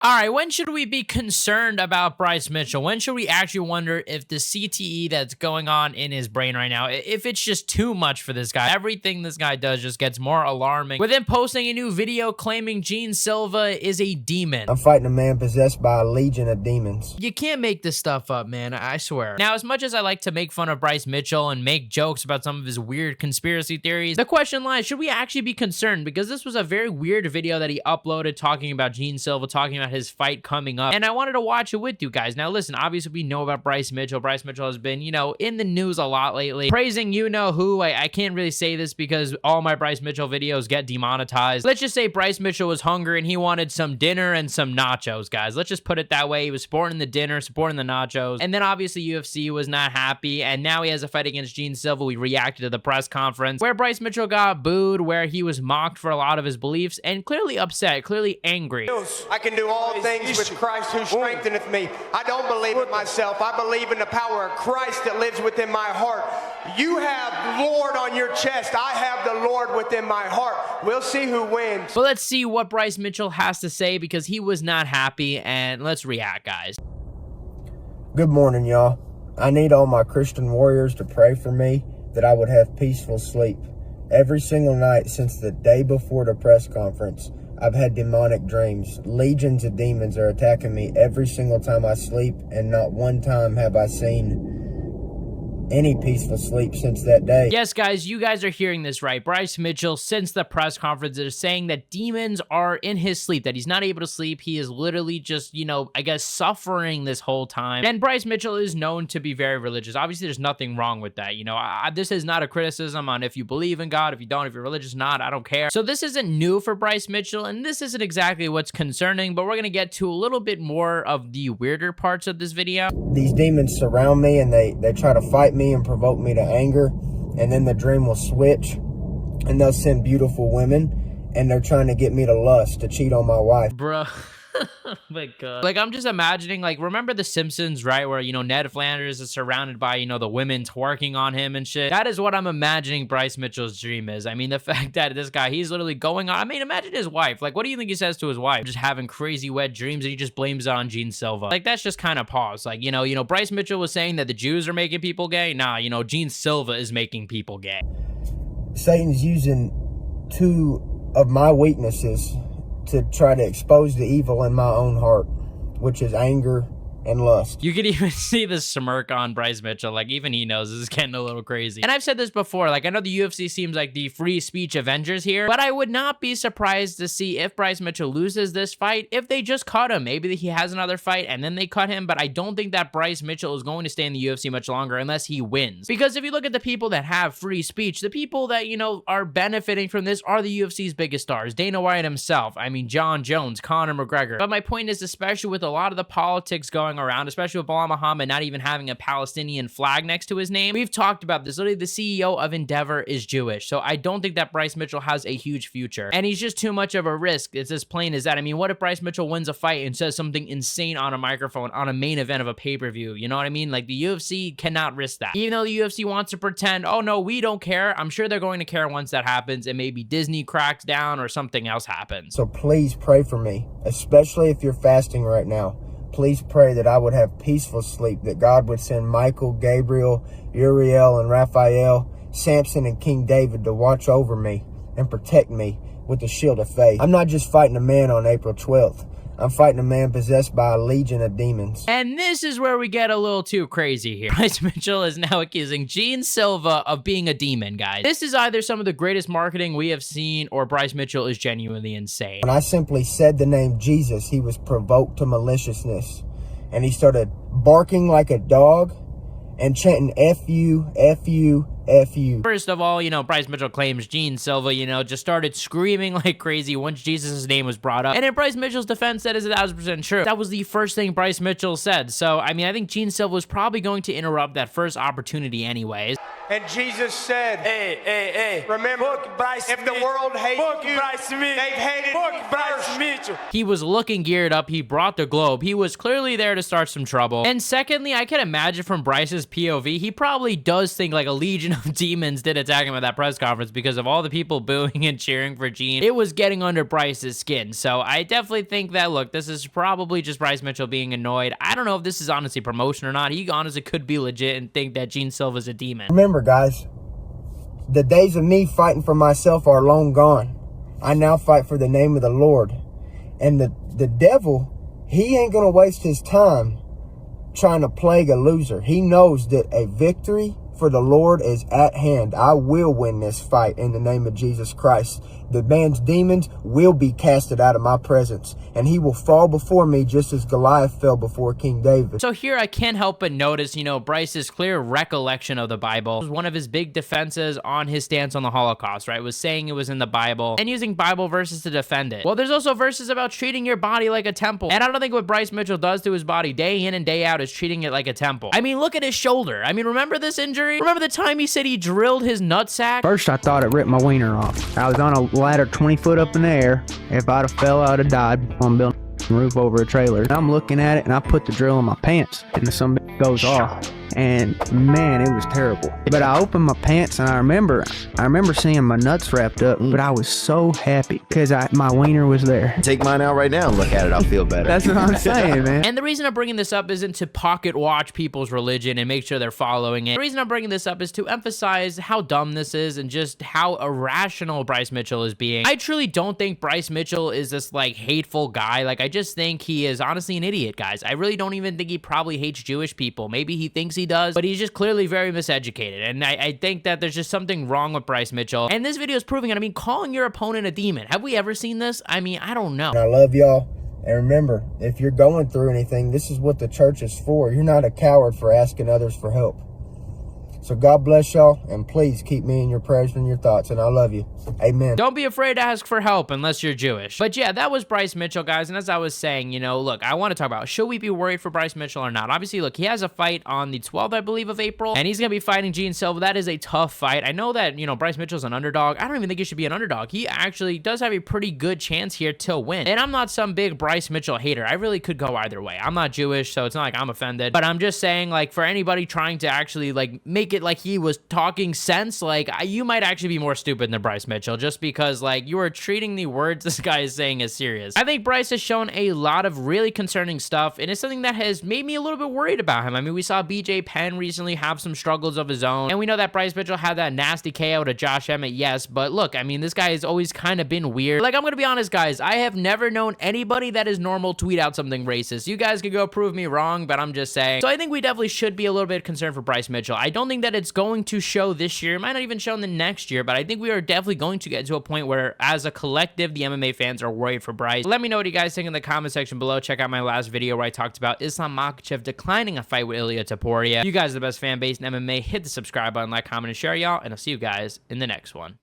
All right, when should we be concerned about Bryce Mitchell? When should we actually wonder if the CTE that's going on in his brain right now, if it's just too much for this guy? Everything this guy does just gets more alarming. With him posting a new video claiming Jean Silva is a demon. I'm fighting a man possessed by a legion of demons. You can't make this stuff up, man, I swear. Now, as much as I like to make fun of Bryce Mitchell and make jokes about some of his weird conspiracy theories, the question lies, should we actually be concerned? Because this was a very weird video that he uploaded talking about Jean Silva, talking about his fight coming up, and I wanted to watch it with you guys. Now listen, obviously we know about Bryce Mitchell. Bryce Mitchell has been, you know, in the news a lot lately, praising you-know-who. I can't really say this because all my Bryce Mitchell videos get demonetized. Let's just say Bryce Mitchell was hungry and he wanted some dinner and some nachos, guys. Let's just put it that way. He was supporting the dinner, supporting the nachos, and then obviously UFC was not happy, and now he has a fight against Jean Silva. We reacted to the press conference where Bryce Mitchell got booed, where he was mocked for a lot of his beliefs, and clearly upset, clearly angry. I can do all things with Christ who strengtheneth me. I don't believe in myself. I believe in the power of Christ that lives within my heart. You have Lord on your chest. I have the Lord within my heart. We'll see who wins. But let's see what Bryce Mitchell has to say, because he was not happy, and let's react, guys. Good morning, y'all. I need all my Christian warriors to pray for me that I would have peaceful sleep. Every single night since the day before the press conference, I've had demonic dreams. Legions of demons are attacking me every single time I sleep, and not one time have I seen any peaceful sleep since that day. Yes, guys, you guys are hearing this right. Bryce Mitchell, since the press conference, is saying that demons are in his sleep, that he's not able to sleep. He is literally just, you know, I guess suffering this whole time. And Bryce Mitchell is known to be very religious. Obviously, there's nothing wrong with that. You know, this is not a criticism on if you believe in God, if you don't, if you're religious, not, I don't care. So this isn't new for Bryce Mitchell, and this isn't exactly what's concerning, but we're going to get to a little bit more of the weirder parts of this video. These demons surround me, and they try to fight me and provoke me to anger, and then the dream will switch and they'll send beautiful women, and they're trying to get me to lust, to cheat on my wife. Bro. Oh my god. Like, I'm just imagining, like, remember The Simpsons, right? Where, you know, Ned Flanders is surrounded by, you know, the women twerking on him and shit. That is what I'm imagining Bryce Mitchell's dream is. I mean, the fact that this guy, he's literally going on. I mean, imagine his wife. Like, what do you think he says to his wife? Just having crazy wet dreams, and he just blames it on Jean Silva. Like, that's just kind of pause. Like, you know, Bryce Mitchell was saying that the Jews are making people gay. Nah, you know, Jean Silva is making people gay. Satan's using two of my weaknesses to try to expose the evil in my own heart, which is anger and lust. You could even see the smirk on Bryce Mitchell. Like, even he knows this is getting a little crazy. And I've said this before, like, I know the UFC seems like the free speech Avengers here, but I would not be surprised to see if Bryce Mitchell loses this fight, if they just cut him. Maybe he has another fight and then they cut him, but I don't think that Bryce Mitchell is going to stay in the UFC much longer unless he wins. Because if you look at the people that have free speech, the people that, you know, are benefiting from this are the UFC's biggest stars. Dana White himself, I mean, John Jones, Conor McGregor. But my point is, especially with a lot of the politics going around, especially with Bilal Muhammad not even having a Palestinian flag next to his name. We've talked about this. Literally, the CEO of Endeavor is Jewish. So I don't think that Bryce Mitchell has a huge future. And he's just too much of a risk. It's as plain as that. I mean, what if Bryce Mitchell wins a fight and says something insane on a microphone on a main event of a pay-per-view? You know what I mean? Like, the UFC cannot risk that. Even though the UFC wants to pretend, oh no, we don't care, I'm sure they're going to care once that happens, and maybe Disney cracks down or something else happens. So please pray for me, especially if you're fasting right now. Please pray that I would have peaceful sleep, that God would send Michael, Gabriel, Uriel, and Raphael, Samson, and King David to watch over me and protect me with the shield of faith. I'm not just fighting a man on April 12th. I'm fighting a man possessed by a legion of demons. And this is where we get a little too crazy here. Bryce Mitchell is now accusing Jean Silva of being a demon, guys. This is either some of the greatest marketing we have seen, or Bryce Mitchell is genuinely insane. When I simply said the name Jesus, he was provoked to maliciousness. And he started barking like a dog and chanting F you, F you, F you. First of all, you know, Bryce Mitchell claims Jean Silva, you know, just started screaming like crazy once Jesus' name was brought up. And in Bryce Mitchell's defense, that is 1000% true. That was the first thing Bryce Mitchell said. So, I mean, I think Jean Silva was probably going to interrupt that first opportunity anyways. And Jesus said, Hey. remember, Fuck Bryce if the Mitchell. world hates Fuck you, Bryce Mitchell. they've hated Fuck me Bryce first. Mitchell. He was looking geared up. He brought the globe. He was clearly there to start some trouble. And secondly, I can imagine from Bryce's POV, he probably does think like a legion of demons did attack him at that press conference because of all the people booing and cheering for Jean. It was getting under Bryce's skin. So I definitely think that, look, this is probably just Bryce Mitchell being annoyed. I don't know if this is honestly promotion or not. He honestly could be legit and think that Jean Silva's a demon. Remember, guys, the days of me fighting for myself are long gone. I now fight for the name of the Lord. And the devil, he ain't going to waste his time trying to plague a loser. He knows that a victory for the Lord is at hand. I will win this fight in the name of Jesus Christ. The man's demons will be casted out of my presence, and he will fall before me just as Goliath fell before King David. So here I can't help but notice, you know, Bryce's clear recollection of the Bible. One of his big defenses on his stance on the Holocaust, right, was saying it was in the Bible and using Bible verses to defend it. Well, there's also verses about treating your body like a temple. And I don't think what Bryce Mitchell does to his body day in and day out is treating it like a temple. I mean, look at his shoulder. I mean, remember this injury? Remember the time he said he drilled his nutsack? First, I thought it ripped my wiener off. I was on a ladder 20 foot up in the air. If I'd have fell, I'd have died on building a roof over a trailer. I'm looking at it, and I put the drill in my pants, and the some goes off. And man, it was terrible. But I opened my pants, and I remember seeing my nuts wrapped up. But I was so happy because my wiener was there. Take mine out right now and look at it. I'll feel better. That's what I'm saying, man. And the reason I'm bringing this up isn't to pocket watch people's religion and make sure they're following it. The reason I'm bringing this up is to emphasize how dumb this is and just how irrational Bryce Mitchell is being. I truly don't think Bryce Mitchell is this like hateful guy. Like, I just think he is honestly an idiot, guys. I really don't even think he probably hates Jewish people. Maybe he thinks he does, but he's just clearly very miseducated. And I think that there's just something wrong with Bryce Mitchell. And this video is proving it. I mean, calling your opponent a demon. Have we ever seen this? I mean, I don't know. I love y'all. And remember, if you're going through anything, this is what the church is for. You're not a coward for asking others for help. So God bless y'all, and please keep me in your prayers and your thoughts, and I love you. Amen. Don't be afraid to ask for help unless you're Jewish. But yeah, that was Bryce Mitchell, guys. And as I was saying, you know, look, I want to talk about, should we be worried for Bryce Mitchell or not? Obviously, look, he has a fight on the 12th, I believe, of April, and he's going to be fighting Jean Silva. That is a tough fight. I know that, you know, Bryce Mitchell's an underdog. I don't even think he should be an underdog. He actually does have a pretty good chance here to win. And I'm not some big Bryce Mitchell hater. I really could go either way. I'm not Jewish, so it's not like I'm offended. But I'm just saying, like, for anybody trying to actually, like, make it like he was talking sense, like, you might actually be more stupid than Bryce Mitchell just because, like, you are treating the words this guy is saying as serious. I think Bryce has shown a lot of really concerning stuff, and it's something that has made me a little bit worried about him. I mean, we saw BJ Penn recently have some struggles of his own, and we know that Bryce Mitchell had that nasty KO to Josh Emmett, yes, but look, I mean, this guy has always kind of been weird. Like, I'm gonna be honest, guys, I have never known anybody that is normal tweet out something racist. You guys could go prove me wrong, but I'm just saying. So I think we definitely should be a little bit concerned for Bryce Mitchell. I don't think that it's going to show this year. It might not even show in the next year, but I think we are definitely going to get to a point where, as a collective, the MMA fans are worried for Bryce. Let me know what you guys think in the comment section below. Check out my last video where I talked about Islam Makhachev declining a fight with Ilia Topuria. You guys are the best fan base in MMA. Hit the subscribe button, like, comment, and share, y'all, and I'll see you guys in the next one.